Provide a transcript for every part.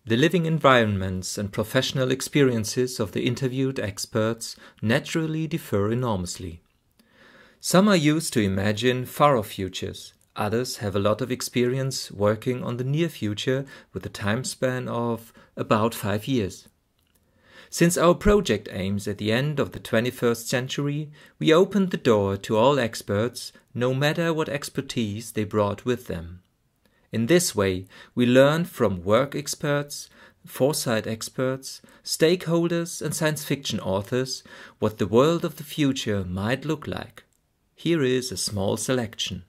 The living environments and professional experiences of the interviewed experts naturally differ enormously. Some are used to imagine far-off futures. Others have a lot of experience working on the near future with a time span of about 5 years. Since our project aims at the end of the 21st century, we opened the door to all experts, no matter what expertise they brought with them. In this way, we learned from work experts, foresight experts, stakeholders and science fiction authors what the world of the future might look like. Here is a small selection.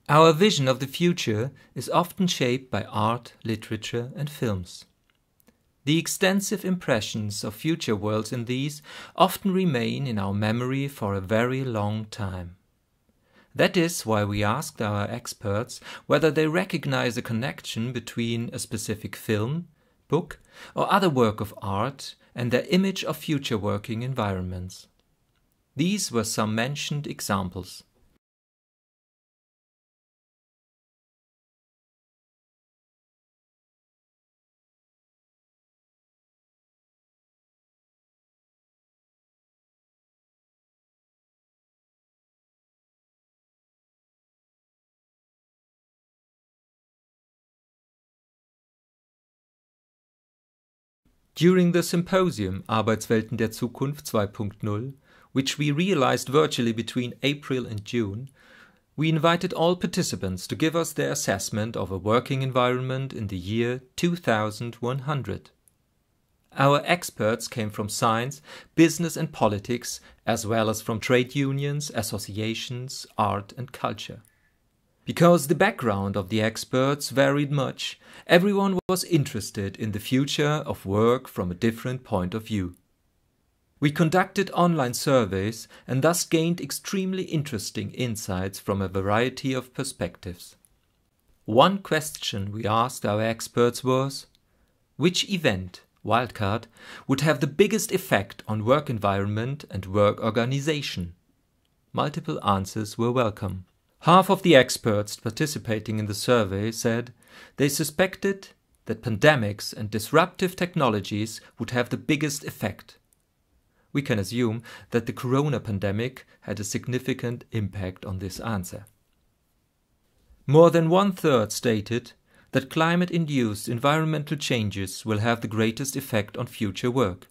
Our vision of the future is often shaped by art, literature and films. The extensive impressions of future worlds in these often remain in our memory for a very long time. That is why we asked our experts whether they recognize a connection between a specific film, book or other work of art and their image of future working environments. These were some mentioned examples. During the symposium Arbeitswelten der Zukunft 2.0, which we realized virtually between April and June, we invited all participants to give us their assessment of a working environment in the year 2100. Our experts came from science, business and politics, as well as from trade unions, associations, art and culture. Because the background of the experts varied much, everyone was interested in the future of work from a different point of view. We conducted online surveys and thus gained extremely interesting insights from a variety of perspectives. One question we asked our experts was, which event, wildcard, would have the biggest effect on work environment and work organization? Multiple answers were welcome. Half of the experts participating in the survey said they suspected that pandemics and disruptive technologies would have the biggest effect. We can assume that the corona pandemic had a significant impact on this answer. More than 1/3 stated that climate-induced environmental changes will have the greatest effect on future work.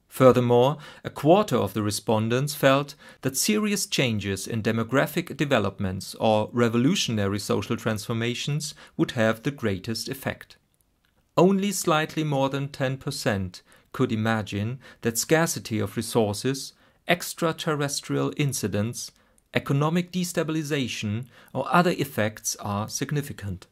Furthermore, 1/4 of the respondents felt that serious changes in demographic developments or revolutionary social transformations would have the greatest effect. Only slightly more than 10% could imagine that scarcity of resources, extraterrestrial incidents, economic destabilization or other effects are significant.